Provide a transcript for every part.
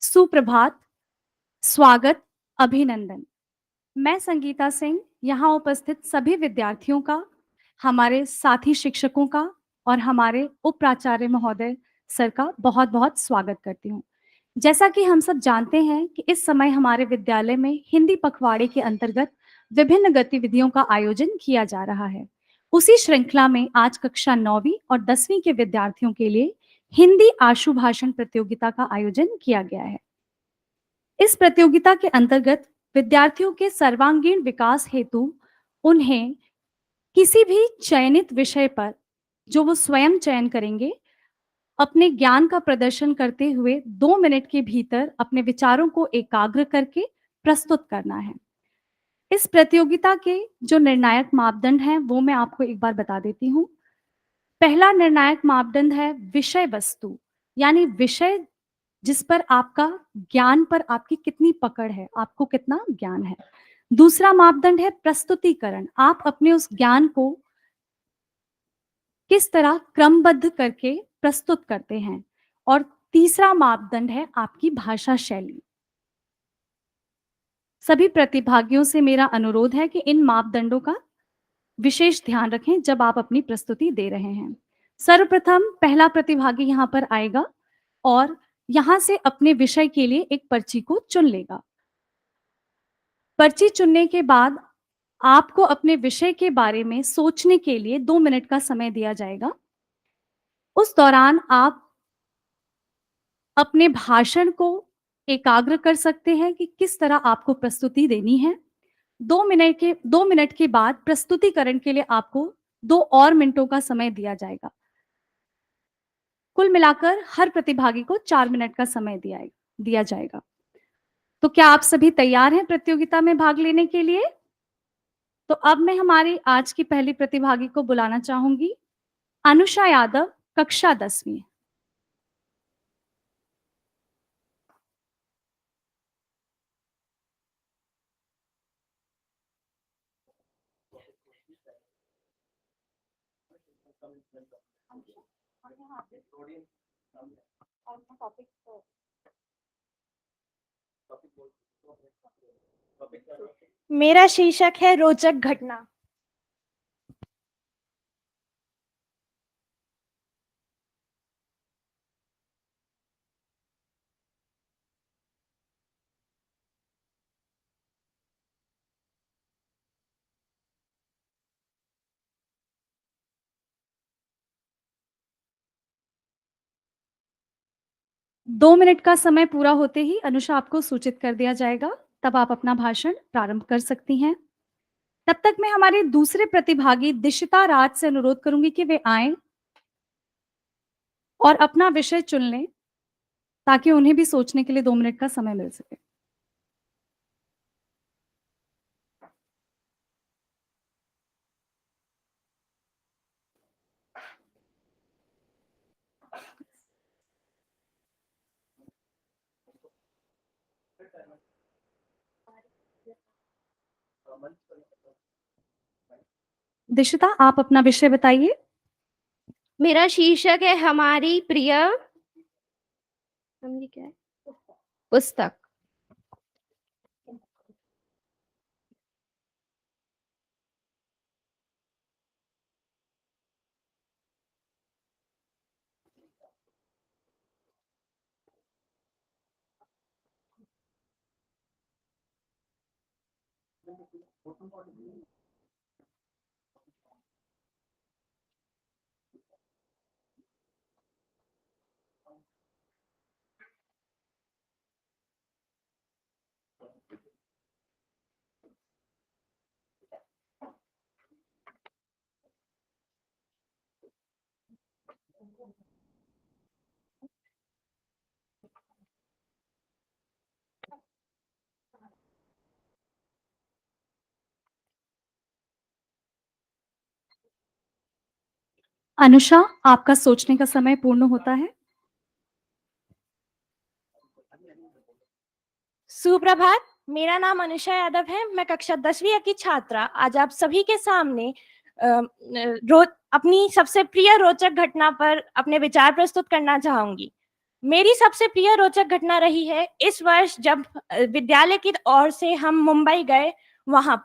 सुप्रभात, स्वागत, अभिनंदन। मैं संगीता सिंह यहाँ उपस्थित सभी विद्यार्थियों का, हमारे साथी शिक्षकों का और हमारे उप प्राचार्य महोदय सर का बहुत-बहुत स्वागत करती हूँ। जैसा कि हम सब जानते हैं कि इस समय हमारे विद्यालय में हिंदी पखवाड़े के अंतर्गत विभिन्न गतिविधियों का आयोजन किया जा रहा है। उसी श्रृंखला में आज कक्षा 9वीं और 10वीं के विद्यार्थियों के लिए हिंदी आशु भाषण प्रतियोगिता का आयोजन किया गया है। इस प्रतियोगिता के अंतर्गत विद्यार्थियों के सर्वांगीण विकास हेतु उन्हें किसी भी चयनित विषय पर जो वो स्वयं चयन करेंगे, अपने ज्ञान का प्रदर्शन करते हुए 2 मिनट के भीतर अपने विचारों को एकाग्र करके प्रस्तुत करना है। इस प्रतियोगिता के जो निर्णायक मापदंड हैं, वो मैं आपको एक बार बता देती हूँ। पहला निर्णायक मापदंड है विषय वस्तु, यानी विषय जिस पर आपका ज्ञान पर आपकी कितनी पकड़ है, आपको कितना ज्ञान है। दूसरा मापदंड है प्रस्तुतिकरण, आप अपने उस ज्ञान को किस तरह क्रमबद्ध करके प्रस्तुत करते हैं। और तीसरा मापदंड है आपकी भाषा शैली। सभी प्रतिभागियों से मेरा अनुरोध है कि इन मापदंडों का विशेष ध्यान रखें जब आप अपनी प्रस्तुति दे रहे हैं। सर्वप्रथम पहला प्रतिभागी यहाँ पर आएगा और यहाँ से अपने विषय के लिए एक पर्ची को चुन लेगा। पर्ची चुनने के बाद आपको अपने विषय के बारे में सोचने के लिए 2 मिनट का समय दिया जाएगा। उस दौरान आप अपने भाषण को एकाग्र कर सकते हैं कि किस तरह आपको प्रस्तुति देनी है। 2 मिनट के बाद प्रस्तुतिकरण के लिए आपको 2 और मिनटों का समय दिया जाएगा। कुल मिलाकर हर प्रतिभागी को 4 मिनट का समय दिया जाएगा। तो क्या आप सभी तैयार हैं प्रतियोगिता में भाग लेने के लिए? तो अब मैं हमारी आज की पहली प्रतिभागी को बुलाना चाहूंगी, अनुषा यादव, कक्षा 10वीं। मेरा शीर्षक है रोचक घटना। दो मिनट का समय पूरा होते ही अनुषा आपको सूचित कर दिया जाएगा, तब आप अपना भाषण प्रारंभ कर सकती हैं। तब तक मैं हमारे दूसरे प्रतिभागी दिशिता राज से अनुरोध करूंगी कि वे आएं और अपना विषय चुन लें ताकि उन्हें भी सोचने के लिए 2 मिनट का समय मिल सके। दिशिता, आप अपना विषय बताइए। मेरा शीर्षक है हमारी प्रिय क्या है? पुस्तक। अनुषा, आपका सोचने का समय पूर्ण होता है। सुप्रभात, मेरा नाम अनुषा यादव है। मैं कक्षा 10वीं की छात्रा आज आप सभी के सामने अपनी सबसे प्रिय रोचक घटना पर अपने विचार प्रस्तुत करना चाहूंगी। मेरी सबसे प्रिय रोचक घटना रही है इस वर्ष जब विद्यालय की ओर से हम मुंबई गए। वहां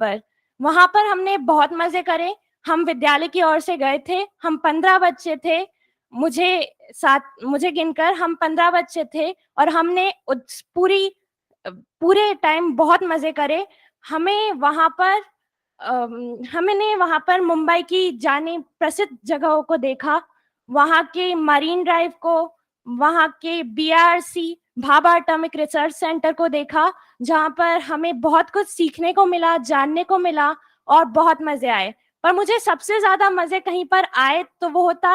पर हमने बहुत मजे करे। हम विद्यालय की ओर से गए थे, हम 15 बच्चे थे। मुझे गिनकर हम 15 बच्चे थे और हमने पूरे टाइम बहुत मजे करे। हमें वहां पर हमने वहां पर मुंबई की जानी प्रसिद्ध जगहों को देखा, वहां के मरीन ड्राइव को, वहां के BRC Bhabha atomic research centre को देखा, जहां पर हमें बहुत कुछ सीखने को मिला, जानने को मिला और बहुत मजे आए। पर मुझे सबसे ज्यादा मजे कहीं पर आए तो वो होता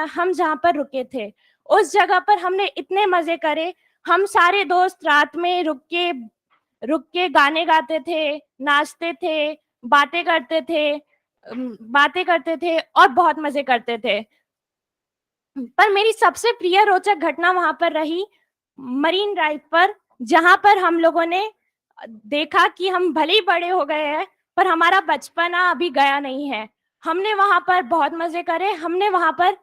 हम जहाँ पर रुके थे। उस जगह पर हमने इतने मजे करे। हम सारे दोस्त रात में रुक के गाने गाते थे, नाचते थे, बातें करते थे और बहुत मजे करते थे। पर मेरी सबसे प्रिय रोचक घटना वहां पर रही मरीन ड्राइव पर, जहां पर हम लोगों ने देखा कि हम भले ही बड़े हो गए हैं पर हमारा बचपना अभी गया नहीं है। हमने वहां पर बहुत मजे करे। हमने वहां पर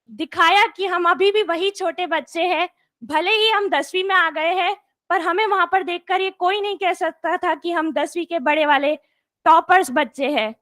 दिखाया कि हम अभी भी वही छोटे बच्चे हैं। भले ही हम 10वीं में आ गए हैं पर हमें वहां पर देखकर ये कोई नहीं कह सकता था कि हम 10वीं के बड़े वाले टॉपर्स बच्चे हैं।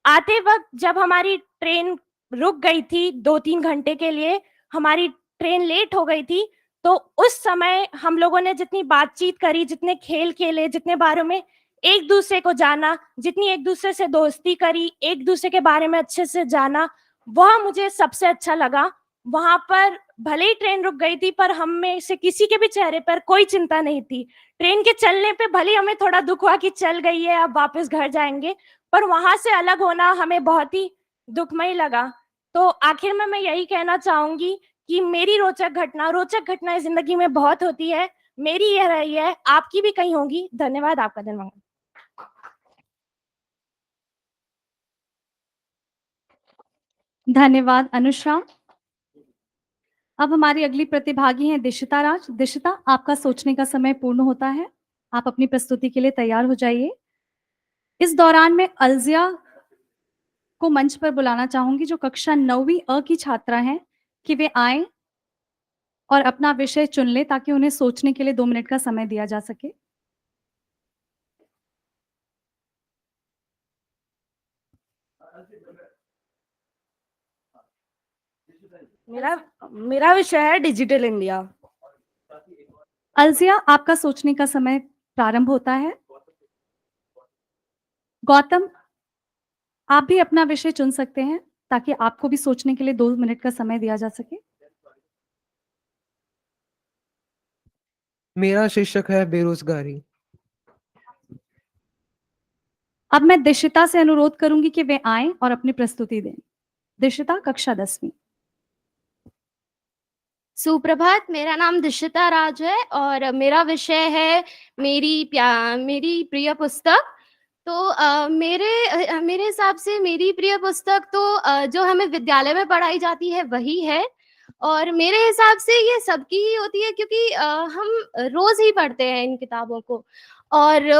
आते वक्त जब हमारी ट्रेन रुक गई थी 2-3 घंटे के लिए, हमारी ट्रेन लेट हो गई थी, तो उस समय हम लोगों ने जितनी बातचीत करी, जितने खेल खेले, जितने बारे में एक दूसरे को जाना, जितनी एक दूसरे से दोस्ती करी, एक दूसरे के बारे में अच्छे से जाना, वह मुझे सबसे अच्छा लगा। वहां पर भले ही ट्रेन रुक गई थी पर हम में से किसी के भी चेहरे पर कोई चिंता नहीं थी। ट्रेन के चलने पे भले हमें थोड़ा दुख हुआ कि चल गई है, अब वापस घर जाएंगे, पर वहां से अलग होना हमें बहुत ही दुखमय लगा। तो आखिर में मैं यही कहना चाहूंगी कि मेरी रोचक घटनाएं जिंदगी में बहुत होती है। मेरी यह रही है, आपकी भी कहीं होगी। धन्यवाद। आपका दिन मंगल। धन्यवाद अनुषा। अब हमारी अगली प्रतिभागी हैं दिशिता राज। दिशिता, आपका सोचने का समय पूर्ण होता है। आप अपनी प्रस्तुति के लिए तैयार हो जाइए। इस दौरान मैं अलजिया को मंच पर बुलाना चाहूंगी, जो कक्षा 9वीं अ की छात्रा हैं, कि वे आए और अपना विषय चुन ले ताकि उन्हें सोचने के लिए 2 मिनट का समय दिया जा सके। मेरा विषय है डिजिटल इंडिया। अलजिया, आपका सोचने का समय प्रारंभ होता है। गौतम, आप भी अपना विषय चुन सकते हैं ताकि आपको भी सोचने के लिए 2 मिनट का समय दिया जा सके। मेरा शीर्षक है बेरोजगारी। अब मैं दिशिता से अनुरोध करूंगी कि वे आएं और अपनी प्रस्तुति दें। दिशिता, कक्षा 10वीं। सुप्रभात। मेरा नाम दिशिता राज है और मेरा विषय है मेरी प्रिय पुस्तक। तो मेरे हिसाब से मेरी प्रिय पुस्तक तो जो हमें विद्यालय में पढ़ाई जाती है वही है, और मेरे हिसाब से ये सबकी ही होती है क्योंकि हम रोज ही पढ़ते हैं इन किताबों को। और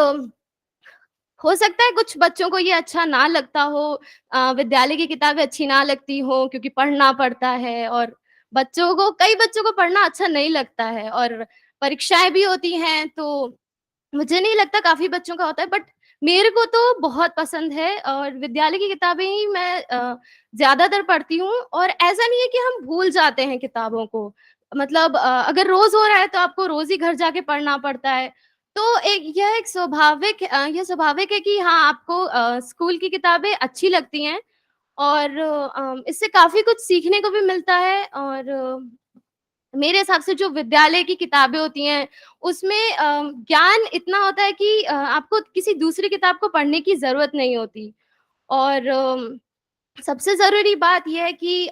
हो सकता है कुछ बच्चों को ये अच्छा ना लगता हो, विद्यालय की किताबें अच्छी ना लगती हो क्योंकि पढ़ना पड़ता है, और कई बच्चों को पढ़ना अच्छा नहीं लगता है, और परीक्षाएं भी होती हैं, तो मुझे नहीं लगता काफी बच्चों का होता है, बट मेरे को तो बहुत पसंद है और विद्यालय की किताबें ही मैं ज्यादातर पढ़ती हूँ। और ऐसा नहीं है कि हम भूल जाते हैं किताबों को, मतलब अगर रोज हो रहा है तो आपको रोज ही घर जाके पढ़ना पड़ता है। तो यह स्वाभाविक है कि हाँ, आपको स्कूल की किताबें अच्छी लगती हैं, और इससे काफी कुछ सीखने को भी मिलता है। और मेरे हिसाब से जो विद्यालय की किताबें होती हैं, उसमें ज्ञान इतना होता है कि आपको किसी दूसरी किताब को पढ़ने की ज़रूरत नहीं होती। और सबसे ज़रूरी बात ये है कि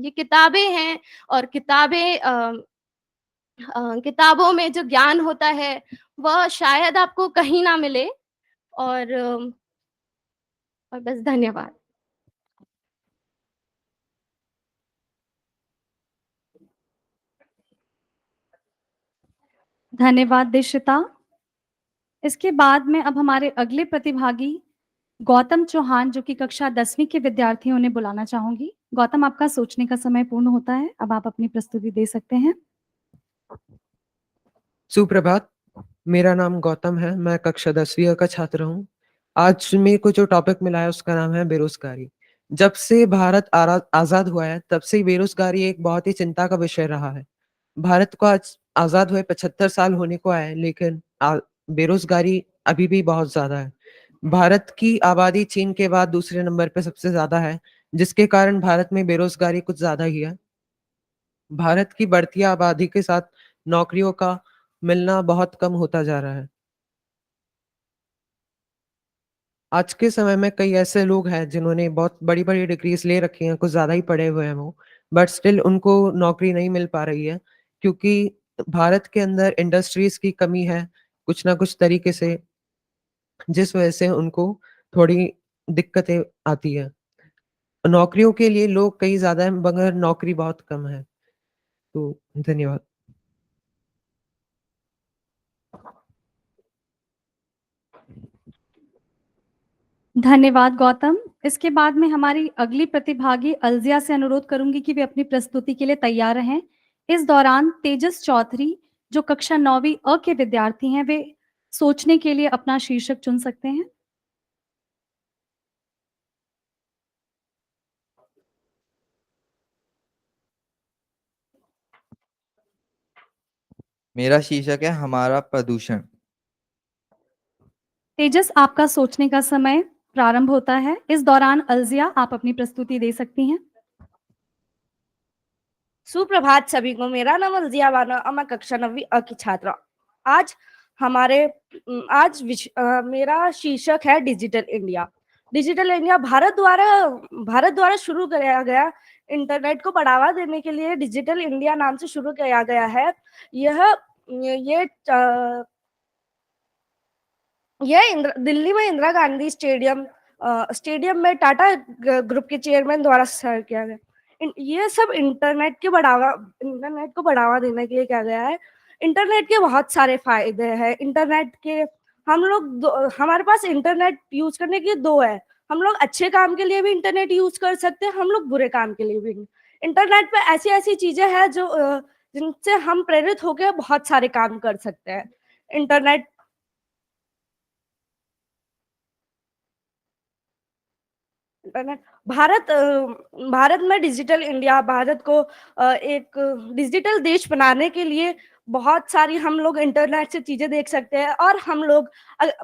ये किताबें हैं, और किताबों में जो ज्ञान होता है, वह शायद आपको कहीं ना मिले। और बस, धन्यवाद। धन्यवाद दिशिता। इसके बाद में अब हमारे अगले प्रतिभागी गौतम चौहान, जो कि कक्षा 10वीं के विद्यार्थी, उन्हें बुलाना चाहूंगी। गौतम, आपका सोचने का समय पूर्ण होता है। अब आप अपनी प्रस्तुति दे सकते हैं। सुप्रभात। मेरा नाम गौतम है, मैं कक्षा 10वीं का छात्र हूँ। आज मेरे को जो टॉपिक मिला है उसका नाम है बेरोज़गारी। जब से भारत आज़ाद हुआ है तब से ही बेरोज़गारी एक बहुत ही चिंता का विषय रहा है। भारत को आज आज़ाद हुए 75 साल होने को आए, लेकिन बेरोज़गारी अभी भी बहुत ज़्यादा है। भारत की आबादी चीन के बाद दूसरे नंबर पे सबसे ज़्यादा है, जिसके कारण भारत में बेरोज़गारी कुछ ज़्यादा ही है। भारत की बढ़ती आबादी के साथ नौकरियों का मिलना बहुत कम होता जा रहा है। आज के समय में कई ऐसे लोग हैं जिन्होंने बहुत बड़ी-बड़ी डिग्रीज़ ले रखी हैं, कुछ ज़्यादा ही पढ़े हुए हैं वो, बट स्टिल उनको नौकरी नहीं मिल पा रही है, क्योंकि भारत के अंदर इंडस्ट्रीज़ की कमी है, कुछ ना कुछ तरीके से, जिस वजह से उनको थोड़ी दिक्कतें आती हैं। नौकरियों के लिए लोग कई ज़्यादा हैं मगर नौकरी बहुत कम है। तो धन्यवाद। धन्यवाद गौतम। इसके बाद में हमारी अगली प्रतिभागी अलजिया से अनुरोध करूंगी कि वे अपनी प्रस्तुति के लिए तैयार रहें। इस दौरान तेजस चौधरी जो कक्षा 9वीं अ के विद्यार्थी हैं, वे सोचने के लिए अपना शीर्षक चुन सकते हैं। मेरा शीर्षक है हमारा प्रदूषण। तेजस, आपका सोचने का समय प्रारंभ होता है। इस दौरान अलजिया आप अपनी प्रस्तुति दे सकती हैं। सुप्रभात सभी को। मेरा नाम अलजिया बानो और मैं कक्षा 9वीं अ की छात्रा। आज मेरा शीर्षक है digital India. Digital India Bharat द्वारा शुरू किया गया इंटरनेट को बढ़ावा देने के लिए डिजिटल इंडिया नाम से शुरू किया गया है। यह दिल्ली में इंदिरा गांधी स्टेडियम में टाटा ग्रुप के चेयरमैन द्वारा स्टार्ट किया गया। ये सब इंटरनेट को बढ़ावा देने के लिए किया गया है। इंटरनेट के बहुत सारे फायदे हैं। इंटरनेट के हमारे पास इंटरनेट यूज करने के दो है। हम लोग अच्छे काम के लिए भी इंटरनेट यूज कर सकते हैं, हम लोग बुरे काम के लिए भी। इंटरनेट पे ऐसी ऐसी चीजें हैं जो जिनसे हम प्रेरित होकर बहुत सारे काम कर सकते हैं। इंटरनेट भारत में डिजिटल इंडिया भारत को एक डिजिटल देश बनाने के लिए बहुत सारी हम लोग इंटरनेट से चीजें देख सकते हैं और हम लोग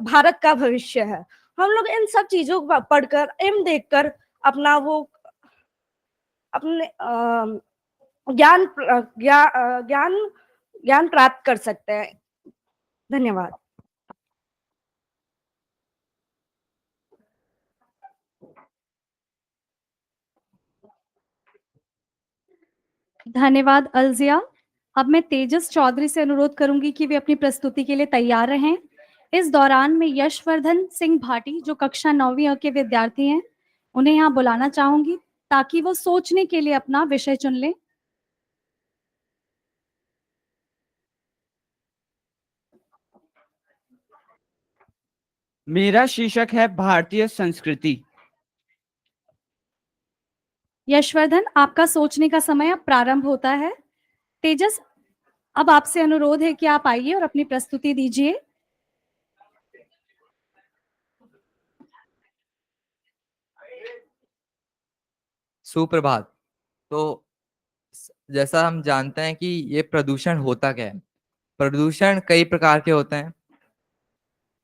भारत का भविष्य है। हम लोग इन सब चीजों को पढ़कर एवं देखकर अपना वो अपने ज्ञान ज्ञान ज्ञान प्राप्त कर सकते हैं। धन्यवाद। धन्यवाद अलजिया। अब मैं तेजस चौधरी से अनुरोध करूंगी कि वे अपनी प्रस्तुति के लिए तैयार रहें। इस दौरान मैं यशवर्धन सिंह भाटी जो कक्षा 9वीं अ के विद्यार्थी हैं, उन्हें यहाँ बुलाना चाहूंगी ताकि वो सोचने के लिए अपना विषय चुन लें। मेरा शीर्षक है भारतीय संस्कृति। यशवर्धन, आपका सोचने का समय अब प्रारंभ होता है। तेजस, अब आपसे अनुरोध है कि आप आइए और अपनी प्रस्तुति दीजिए। सुप्रभात। तो जैसा हम जानते हैं कि ये प्रदूषण होता क्या है। प्रदूषण कई प्रकार के होते हैं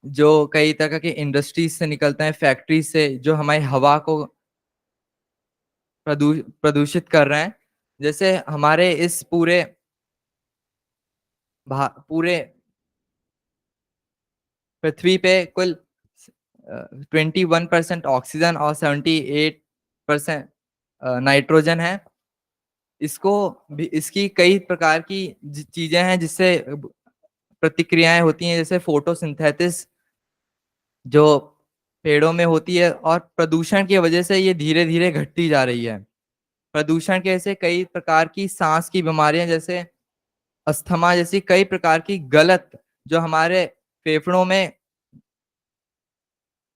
जो कई तरह के इंडस्ट्रीज से निकलते हैं, फैक्ट्री से, जो हमारी हवा को प्रदूषित कर रहे हैं। जैसे हमारे इस पूरे पृथ्वी पे कुल 21% ऑक्सीजन और 78% नाइट्रोजन है। इसकी कई प्रकार की चीजें हैं जिससे प्रतिक्रियाएं होती हैं, जैसे फोटोसिंथेसिस जो पेड़ों में होती है, और प्रदूषण की वजह से ये धीरे धीरे घटती जा रही है। प्रदूषण के ऐसे कई प्रकार की सांस की बीमारियां, जैसे अस्थमा जैसी कई प्रकार की गलत, जो हमारे फेफड़ों में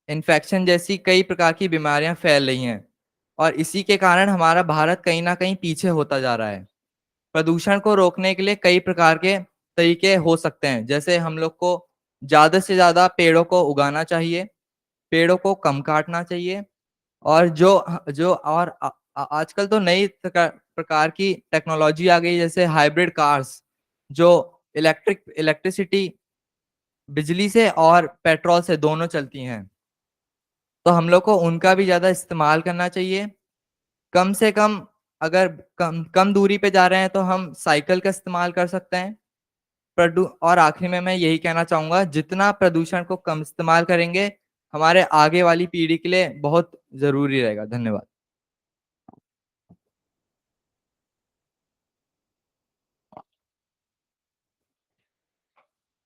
इन्फेक्शन जैसी कई प्रकार की बीमारियां फैल रही हैं, और इसी के कारण हमारा भारत कहीं ना कहीं पीछे होता जा रहा है। प्रदूषण को रोकने के लिए कई प्रकार के तरीके हो सकते हैं। जैसे हम लोग को ज्यादा से ज्यादा पेड़ों को उगाना चाहिए, पेड़ों को कम काटना चाहिए, और जो जो और आजकल तो नई प्रकार की टेक्नोलॉजी आ गई, जैसे हाइब्रिड कार्स, जो इलेक्ट्रिसिटी, बिजली से और पेट्रोल से दोनों चलती हैं। तो हम लोग को उनका भी ज्यादा इस्तेमाल करना चाहिए। कम से कम, अगर कम कम दूरी पे जा रहे हैं तो हम साइकिल का इस्तेमाल कर सकते हैं। और आखिर में मैं यही कहना चाहूंगा, जितना प्रदूषण को कम इस्तेमाल करेंगे, हमारे आगे वाली पीढ़ी के लिए बहुत जरूरी रहेगा। धन्यवाद।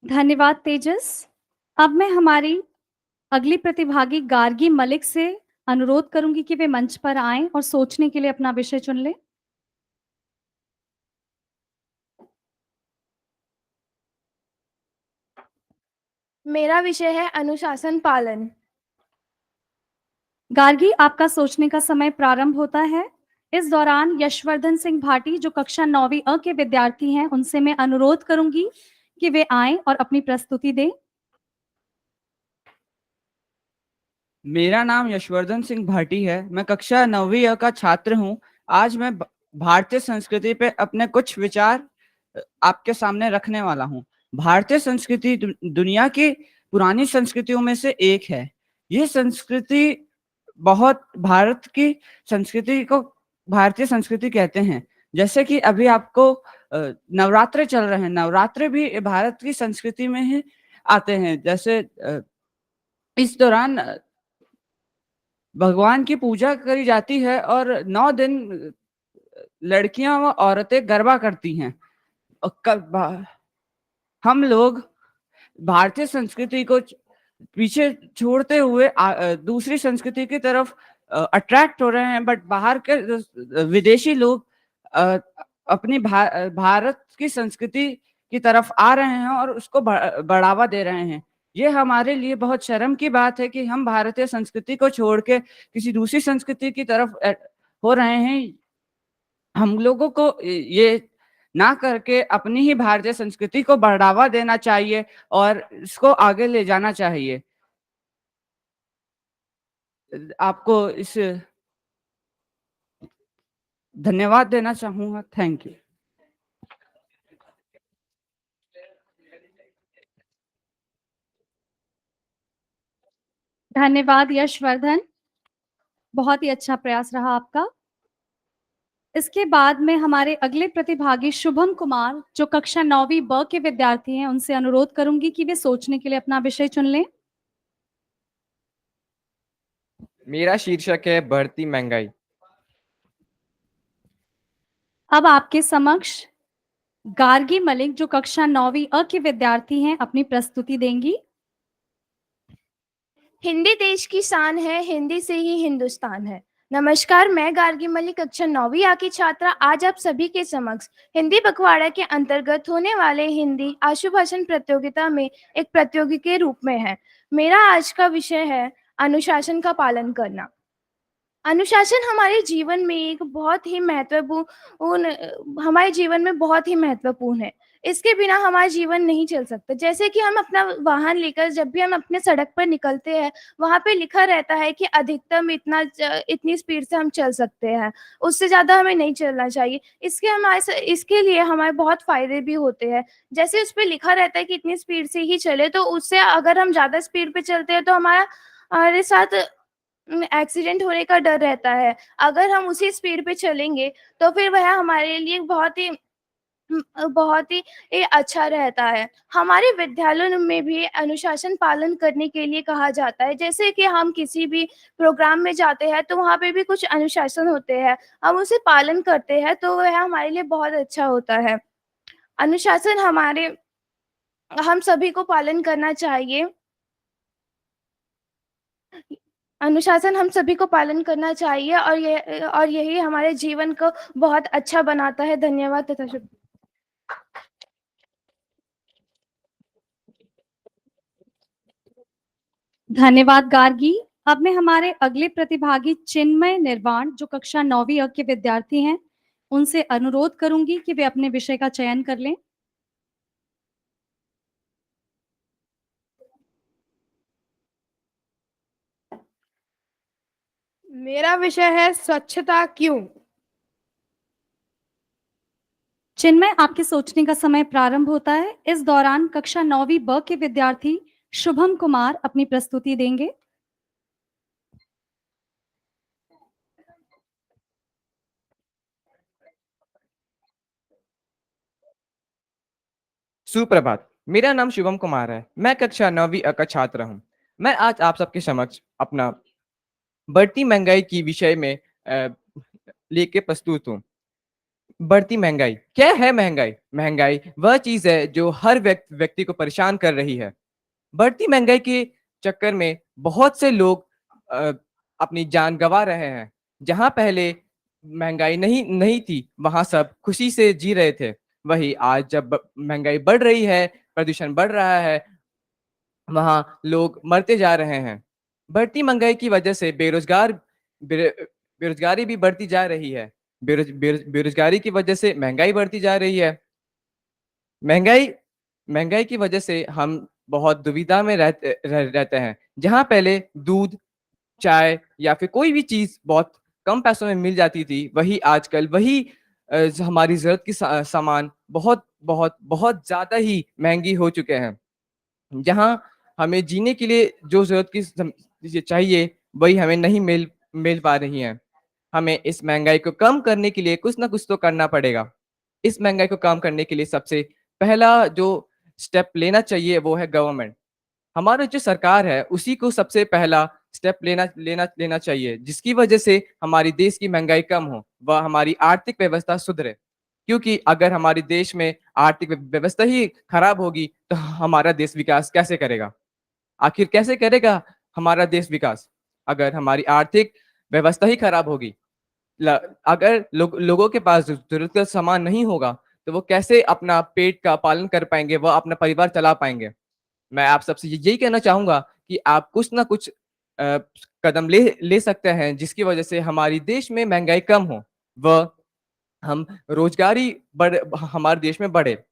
धन्यवाद तेजस। अब मैं हमारी अगली प्रतिभागी गार्गी मलिक से अनुरोध करूंगी कि वे मंच पर आएं और सोचने के लिए अपना विषय चुन लें। मेरा विषय है अनुशासन पालन। गार्गी, आपका सोचने का समय प्रारंभ होता है। इस दौरान यशवर्धन सिंह भाटी, जो कक्षा 9वीं अ के विद्यार्थी हैं, उनसे मैं अनुरोध करूंगी कि वे आएं और अपनी प्रस्तुति दें। मेरा नाम यशवर्धन सिंह भाटी है। मैं कक्षा 9वीं अ का छात्र हूं। आज मैं भारतीय संस्कृति पे अपने कुछ विचार आपके सामने रखने वाला हूं। भारतीय संस्कृति दुनिया की पुरानी संस्कृतियों में से एक है। ये संस्कृति बहुत भारत की संस्कृति को भारतीय संस्कृति कहते हैं। जैसे कि अभी आपको नवरात्रे चल रहे हैं, नवरात्रे भी भारत की संस्कृति में ही आते हैं। जैसे इस दौरान भगवान की पूजा करी जाती है और 9 दिन लड़कियां व औरतें गरबा करती हैं। हम लोग भारतीय संस्कृति को पीछे छोड़ते हुए दूसरी संस्कृति की तरफ अट्रैक्ट हो रहे हैं, बट बाहर के विदेशी लोग अपनी भारत की संस्कृति की तरफ आ रहे हैं और उसको बढ़ावा दे रहे हैं। ये हमारे लिए बहुत शर्म की बात है कि हम भारतीय संस्कृति को छोड़ के किसी दूसरी संस्कृति की तरफ हो रहे हैं। हम लोगों को ये ना करके अपनी ही भारतीय संस्कृति को बढ़ावा देना चाहिए और इसको आगे ले जाना चाहिए। आपको इस धन्यवाद देना चाहूंगा। Thank you. धन्यवाद यशवर्धन, बहुत ही अच्छा प्रयास रहा आपका। इसके बाद में हमारे अगले प्रतिभागी शुभम कुमार, जो कक्षा 9वीं ब के विद्यार्थी हैं, उनसे अनुरोध करूंगी कि वे सोचने के लिए अपना विषय चुन लें। मेरा शीर्षक है बढ़ती महंगाई। अब आपके समक्ष गार्गी मलिक, जो कक्षा 9वीं अ के विद्यार्थी हैं, अपनी प्रस्तुति देंगी। हिंदी देश की शान है, हिंदी से ही हिंदुस्तान है। नमस्कार, मैं गार्गी मलिक कक्षा 9वीं आ की छात्रा आज आप सभी के समक्ष हिंदी पखवाड़ा के अंतर्गत होने वाले हिंदी आशुभाषण प्रतियोगिता में एक प्रतियोगी के रूप में है। मेरा आज का विषय है अनुशासन का पालन करना। अनुशासन हमारे जीवन में एक बहुत ही महत्वपूर्ण हमारे जीवन में बहुत ही महत्वपूर्ण है। इसके बिना हमारा जीवन नहीं चल सकता। जैसे कि हम अपना वाहन लेकर जब भी हम अपने सड़क पर निकलते हैं, वहाँ पे लिखा रहता है कि अधिकतम इतनी स्पीड से हम चल सकते हैं, उससे ज़्यादा हमें नहीं चलना चाहिए। इसके लिए हमारे बहुत फ़ायदे भी होते हैं। जैसे उस पे लिखा रहता है कि इतनी स्पीड से ही चले, तो उससे अगर हम ज़्यादा स्पीड पे चलते हैं तो हमारे साथ एक्सीडेंट होने का डर रहता है। अगर हम उसी स्पीड पे चलेंगे तो फिर वह हमारे लिए बहुत ही अच्छा रहता है। हमारे विद्यालयों में भी अनुशासन पालन करने के लिए कहा जाता है। जैसे कि हम किसी भी प्रोग्राम में जाते हैं तो वहाँ पे भी कुछ अनुशासन होते हैं, हम उसे पालन करते हैं तो वह हमारे लिए बहुत अच्छा होता है। अनुशासन हम सभी को पालन करना चाहिए। अनुशासन हम सभी को पालन करना चाहिए और यही हमारे जीवन को बहुत अच्छा बनाता है। धन्यवाद तथा शुभ। धन्यवाद गार्गी। अब मैं हमारे अगले प्रतिभागी चिन्मय निर्वाण, जो कक्षा 9वीं अ के विद्यार्थी हैं, उनसे अनुरोध करूंगी कि वे अपने विषय का चयन कर लें। मेरा विषय है स्वच्छता क्यों। चिन्मय, आपके सोचने का समय प्रारंभ होता है। इस दौरान कक्षा 9वीं ब के विद्यार्थी शुभम कुमार अपनी प्रस्तुति देंगे। सुप्रभात, मेरा नाम शुभम कुमार है। मैं कक्षा 9वीं अ का छात्र हूँ। मैं आज आप सबके समक्ष अपना बढ़ती महंगाई की विषय में लेके प्रस्तुत हूँ। बढ़ती महंगाई, क्या है महंगाई? महंगाई वह चीज़ है जो हर व्यक्ति को परेशान कर रही है। बढ़ती महंगाई के चक्कर में बहुत से लोग अ, अपनी जान गँवा रहे हैं। जहाँ पहले महंगाई नहीं नहीं थी, वहाँ सब खुशी से जी रहे थे। वहीं आज जब महंगाई बढ़ रही है, प्रदूषण बढ़ रहा है, वहाँ लोग मरते जा रहे हैं। बढ़ती महंगाई की वजह से बेरोज़गारी भी बढ़ती जा रही है। बेरोज़गारी की वजह से महंगाई बढ़ती जा रही है। महंगाई महंगाई की वजह से हम बहुत दुविधा में रहते हैं। जहाँ पहले दूध, चाय या फिर कोई भी चीज़ बहुत कम पैसों में मिल जाती थी, वही आजकल वही हमारी ज़रूरत की सामान बहुत, बहुत, बहुत ज़्यादा ही महँगी हो चुके हैं। जहाँ हमें जीने के लिए जो ज़रूरत की चीज़ें चाहिए, वही हमें नहीं मिल मिल पा रही हैं। हमें इस महँगाई को कम करने के लिए कुछ न कुछ तो करना पड़ेगा। इस महँगाई को कम करने के लिए सबसे पहला जो स्टेप लेना चाहिए वो है गवर्नमेंट। हमारा जो सरकार है उसी को सबसे पहला स्टेप लेना चाहिए, जिसकी वजह से हमारी देश की महँगाई कम हो, व हमारी आर्थिक व्यवस्था सुधरे। क्योंकि अगर हमारे देश में आर्थिक व्यवस्था ही खराब होगी, तो हमारा देश विकास कैसे करेगा? आखिर कैसे करेगा हमारा देश विकास? अगर हमारी आर्थिक व्यवस्था ही खराब होगी। ल अगर लोगों के पास ज़रूरत का सामान नहीं होगा, तो वो कैसे अपना पेट का पालन कर पाएँगे, वो अपना परिवार चला पाएँगे? मैं आप सबसे यही कहना चाहूँगा कि आप कुछ ना कुछ कदम ले सकते हैं, जिसकी वजह से हमारी देश में महँगाई कम हो, व हम रोज़गारी हमारे देश में बढ़े।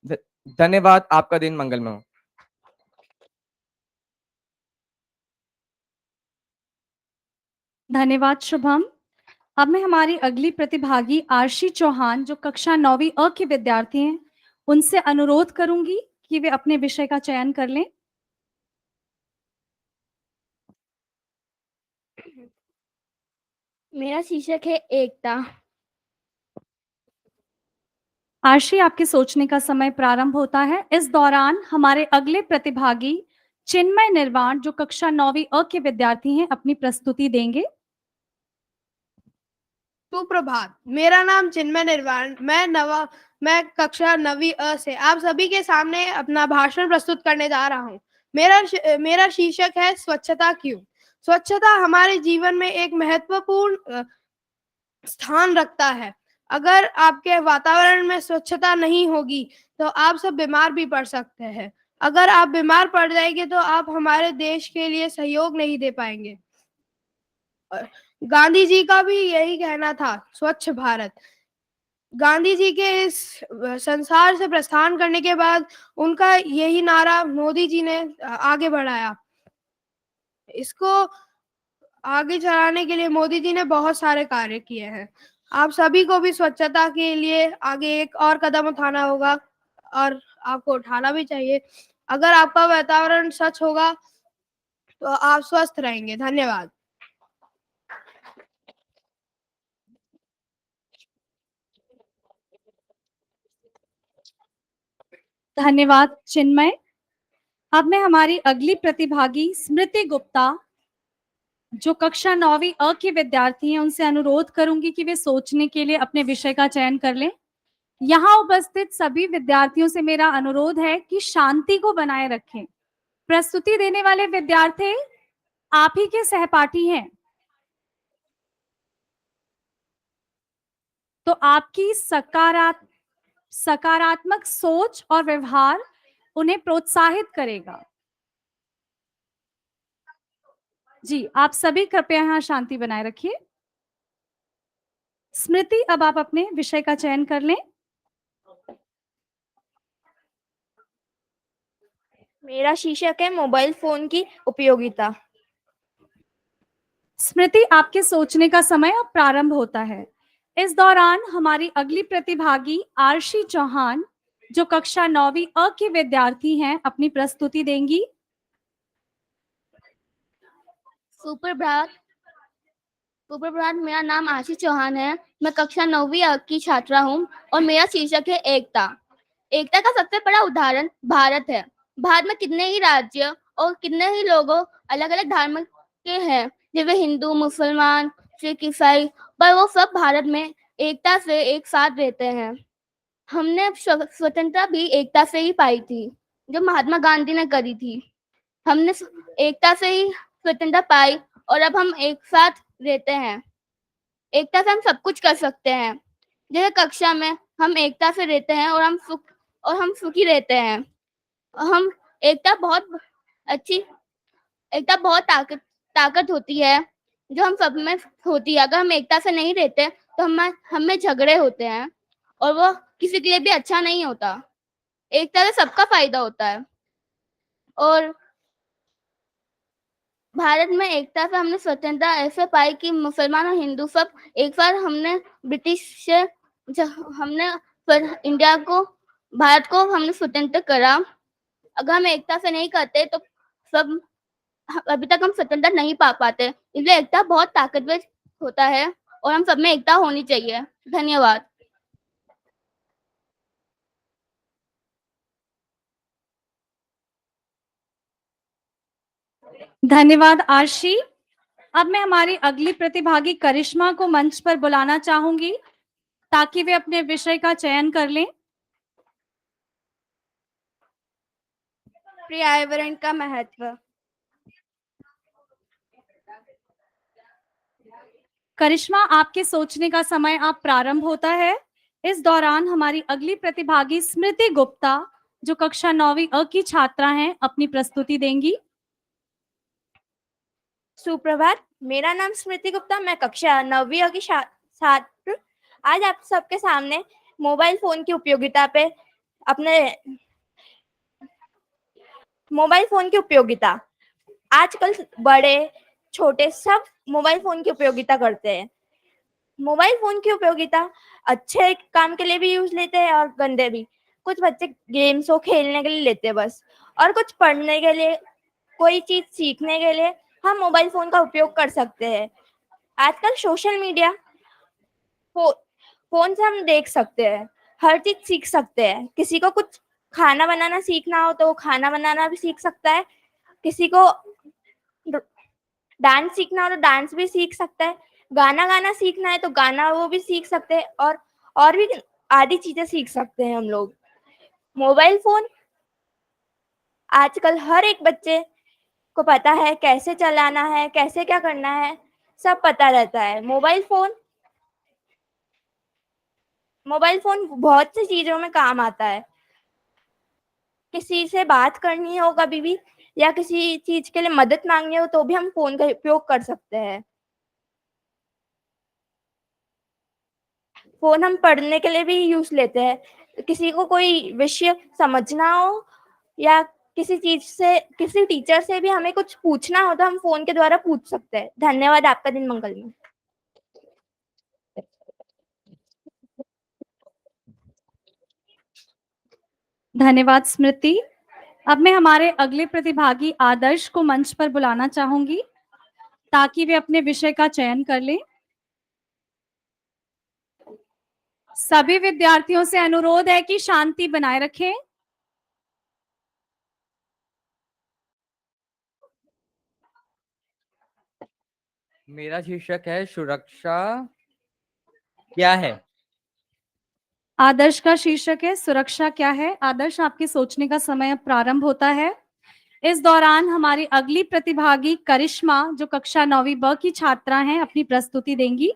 ध धन्यवाद, आपका दिन मंगलमय हो। धन्यवाद शुभम। अब मैं हमारी अगली प्रतिभागी आरशी चौहान, जो कक्षा 9वीं अ के विद्यार्थी हैं, उनसे अनुरोध करूंगी कि वे अपने विषय का चयन कर लें। मेरा शीर्षक है एकता। आरशी, आपके सोचने का समय प्रारंभ होता है। इस दौरान हमारे अगले प्रतिभागी चिन्मय निर्वाण, जो कक्षा 9वीं अ के विद्यार्थी हैं, अपनी प्रस्तुति देंगे। सुप्रभात, मेरा नाम चिन्मय निर्वाण, मैं कक्षा 9वीं अ से आप सभी के सामने अपना भाषण प्रस्तुत करने जा रहा हूँ। मेरा शीर्षक है स्वच्छता क्यों। स्वच्छता हमारे जीवन में एक महत्वपूर्ण स्थान रखता है। अगर आपके वातावरण में स्वच्छता नहीं होगी, तो आप सब बीमार भी पड़ सकते हैं। अगर आप बीमार पड़ जाएँगे, तो आप हमारे देश के लिए सहयोग नहीं दे पाएँगे। गांधी जी का भी यही कहना था, स्वच्छ भारत। गांधी जी के इस संसार से प्रस्थान करने के बाद उनका यही नारा मोदी जी ने आगे बढ़ाया। इसको आगे चलाने के लिए मोदी जी ने बहुत सारे कार्य किए हैं। आप सभी को भी स्वच्छता के लिए आगे एक और कदम उठाना होगा और आपको उठाना भी चाहिए। अगर आपका वातावरण स्वच्छ होगा, तो आप स्वस्थ रहेंगे। धन्यवाद। धन्यवाद चिन्मय। अब मैं हमारी अगली प्रतिभागी स्मृति गुप्ता, जो कक्षा 9वीं अ के विद्यार्थी हैं, उनसे अनुरोध करूंगी कि वे सोचने के लिए अपने विषय का चयन कर लें। यहाँ उपस्थित सभी विद्यार्थियों से मेरा अनुरोध है कि शांति को बनाए रखें। प्रस्तुति देने वाले विद्यार्थी आप ही के सहपाठी हैं, तो आपकी सकारात्मक सोच और व्यवहार उन्हें प्रोत्साहित करेगा। जी, आप सभी कृपया यहाँ शांति बनाए रखिए। स्मृति, अब आप अपने विषय का चयन कर लें। मेरा शीर्षक है मोबाइल फोन की उपयोगिता। स्मृति, आपके सोचने का समय अब प्रारंभ होता है। इस दौरान हमारी अगली प्रतिभागी आरशी चौहान, जो कक्षा 9वीं अ की विद्यार्थी हैं, अपनी प्रस्तुति देंगी। सुप्रभात। सुप्रभात, मेरा नाम आशीष चौहान है। मैं कक्षा 9वीं अ की छात्रा हूँ और मेरा शीर्षक है एकता। एकता का सबसे बड़ा उदाहरण भारत है। भारत में कितने ही राज्य और कितने ही लोगों अलग अलग धर्म के हैं, जैसे हिंदू, मुसलमान, सिख, ईसाई, पर वो सब भारत में एकता से एक साथ रहते हैं। हमने स्वतंत्रता भी एकता से ही पाई थी, जो महात्मा गांधी ने करी थी। हमने एकता से ही स्वतंत्रता पाई और अब हम एक साथ रहते हैं। एकता से हम सब कुछ कर सकते हैं। जैसे कक्षा में हम एकता से रहते हैं और हम सुखी रहते हैं। हम एकता बहुत अच्छी एकता बहुत ताकत होती है, जो हम सब में होती है। अगर हम एकता से नहीं रहते तो हमें झगड़े होते हैं और वो किसी के लिए भी अच्छा नहीं होता। एकता से सबका फायदा होता है। और भारत में एकता से हमने स्वतंत्रता ऐसे पाई कि मुसलमान और हिंदू सब एक साथ हमने ब्रिटिश से हमने इंडिया को भारत को हमने स्वतंत्र करा। अगर हम एकता से नहीं करते तो सब अभी तक हम स्वतंत्रता नहीं पा पाते। इसलिए एकता बहुत ताकतवर होता है और हम सब में एकता होनी चाहिए। धन्यवाद। धन्यवाद आरशी। अब मैं हमारी अगली प्रतिभागी करिश्मा को मंच पर बुलाना चाहूंगी ताकि वे अपने विषय का चयन कर लें। पर्यावरण का महत्व। करिश्मा, आपके सोचने का समय अब प्रारंभ होता है। इस दौरान हमारी अगली प्रतिभागी स्मृति गुप्ता, जो कक्षा 9वीं अ की छात्रा हैं, अपनी प्रस्तुति देंगी। सुप्रभात, मेरा नाम स्मृति गुप्ता, मैं कक्षा 9वीं अ की छात्र। आज आप सबके सामने मोबाइल फोन की उपयोगिता पे मोबाइल फोन की उपयोगिता। आजकल बड़े छोटे सब मोबाइल फोन की उपयोगिता करते हैं। मोबाइल फोन की उपयोगिता अच्छे काम के लिए भी यूज लेते हैं और गंदे भी। कुछ बच्चे गेम्स को खेलने के लिए लेते हैं बस, और कुछ पढ़ने के लिए, कोई चीज सीखने के लिए हम मोबाइल फोन का उपयोग कर सकते हैं। आजकल सोशल मीडिया फोन से हम देख सकते हैं, हर चीज सीख सकते हैं। किसी को कुछ खाना बनाना सीखना हो तो वो खाना बनाना भी सीख सकता है। किसी को डांस सीखना हो तो डांस भी सीख सकता है। गाना गाना सीखना है तो गाना वो भी सीख सकते हैं, और भी आदि चीजें सीख सकते हैं हम लोग। मोबाइल फोन आजकल हर एक बच्चे को पता है कैसे चलाना है, कैसे क्या करना है, सब पता रहता है। मोबाइल फोन बहुत सी चीजों में काम आता है। किसी से बात करनी हो कभी भी, या किसी चीज के लिए मदद मांगनी हो तो भी हम फोन का उपयोग कर सकते हैं। फोन हम पढ़ने के लिए भी यूज लेते हैं। किसी को कोई विषय समझना हो या किसी टीचर से भी हमें कुछ पूछना हो तो हम फोन के द्वारा पूछ सकते हैं। धन्यवाद। आपका दिन मंगलमय। धन्यवाद स्मृति। अब मैं हमारे अगले प्रतिभागी आदर्श को मंच पर बुलाना चाहूंगी ताकि वे अपने विषय का चयन कर लें। सभी विद्यार्थियों से अनुरोध है कि शांति बनाए रखें। मेरा शीर्षक है सुरक्षा क्या है। आदर्श का शीर्षक है सुरक्षा क्या है। आदर्श, आपके सोचने का समय अब प्रारंभ होता है। इस दौरान हमारी अगली प्रतिभागी करिश्मा, जो कक्षा 9वीं ब की छात्रा हैं, अपनी प्रस्तुति देंगी।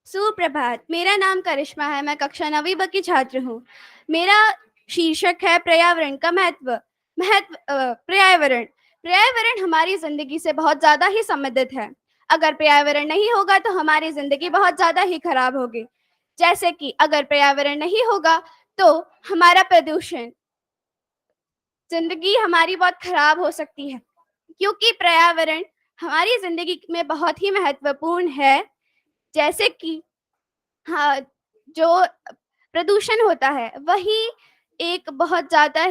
सुप्रभात, मेरा नाम करिश्मा है, मैं कक्षा 9वीं ब की छात्र हूँ। मेरा शीर्षक है पर्यावरण का महत्व। पर्यावरण हमारी जिंदगी से बहुत ज्यादा ही संबंधित है। अगर पर्यावरण नहीं होगा तो हमारी जिंदगी बहुत ज्यादा ही खराब होगी। जैसे कि अगर पर्यावरण नहीं होगा तो हमारा प्रदूषण, जिंदगी हमारी बहुत खराब हो सकती है। क्योंकि पर्यावरण हमारी जिंदगी में बहुत ही महत्वपूर्ण है। जैसे कि हाँ, जो प्रदूषण होता है वही एक बहुत ज़्यादा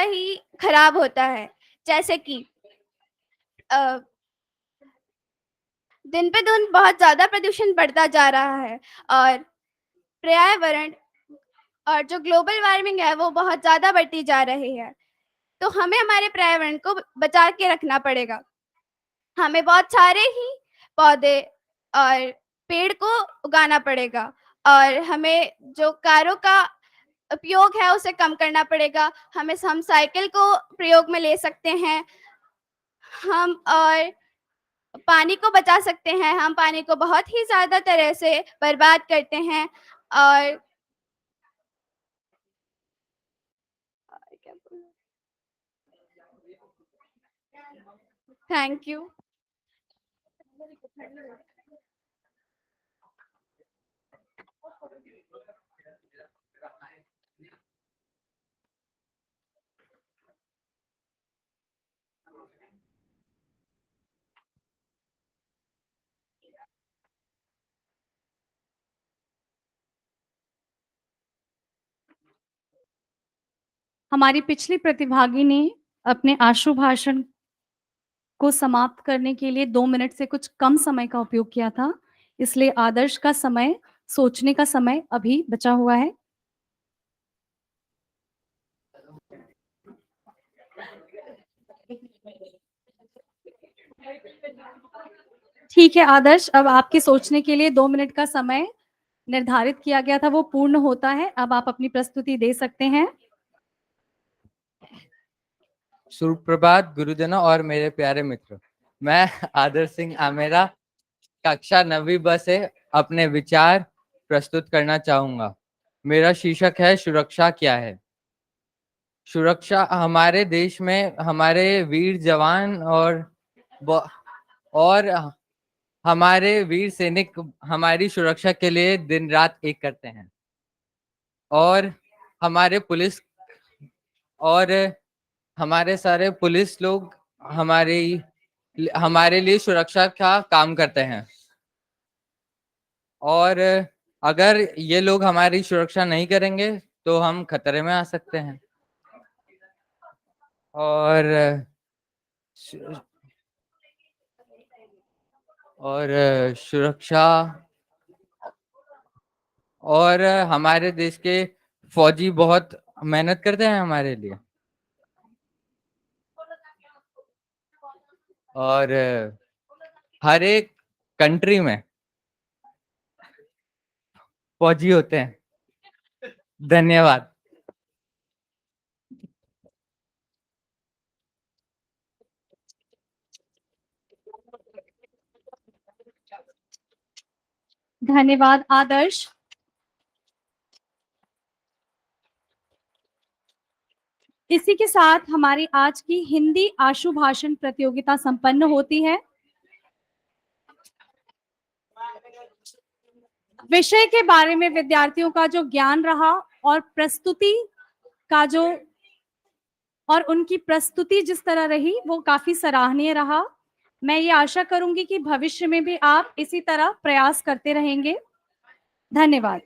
ही खराब होता है। जैसे कि दिन पे दिन बहुत ज़्यादा प्रदूषण बढ़ता जा रहा है और पर्यावरण और जो ग्लोबल वार्मिंग है वो बहुत ज़्यादा बढ़ती जा रही है। तो हमें हमारे पर्यावरण को बचा के रखना पड़ेगा। हमें बहुत सारे ही पौधे और पेड़ को उगाना पड़ेगा और हमें जो कारों का उपयोग है उसे कम करना पड़ेगा। हम साइकिल को प्रयोग में ले सकते हैं। हम और पानी को बचा सकते हैं। हम पानी को बहुत ही ज़्यादा तरह से बर्बाद करते हैं और थैंक यू। हमारी पिछली प्रतिभागी ने अपने आशु भाषण को समाप्त करने के लिए 2 मिनट से कुछ कम समय का उपयोग किया था, इसलिए आदर्श का समय, सोचने का समय अभी बचा हुआ है। ठीक है आदर्श, अब आपके सोचने के लिए 2 मिनट का समय निर्धारित किया गया था, वो पूर्ण होता है। अब आप अपनी प्रस्तुति दे सकते हैं। सुप्रभात गुरुजनों और मेरे प्यारे मित्रों, मैं आदर्श सिंह आमेरा कक्षा 9वीं ब से अपने विचार प्रस्तुत करना चाहूंगा। मेरा शीर्षक है सुरक्षा क्या है। सुरक्षा हमारे देश में हमारे वीर जवान और हमारे वीर सैनिक हमारी सुरक्षा के लिए दिन रात एक करते हैं और हमारे पुलिस और हमारे सारे पुलिस लोग हमारे लिए सुरक्षा का काम करते हैं और अगर ये लोग हमारी सुरक्षा नहीं करेंगे तो हम खतरे में आ सकते हैं। और सुरक्षा और हमारे देश के फौजी बहुत मेहनत करते हैं हमारे लिए और हर एक कंट्री में फौजी होते हैं। धन्यवाद। धन्यवाद आदर्श। इसी के साथ हमारी आज की हिंदी आशु भाषण प्रतियोगिता संपन्न होती है। विषय के बारे में विद्यार्थियों का जो ज्ञान रहा और उनकी प्रस्तुति जिस तरह रही वो काफी सराहनीय रहा। मैं ये आशा करूंगी कि भविष्य में भी आप इसी तरह प्रयास करते रहेंगे। धन्यवाद।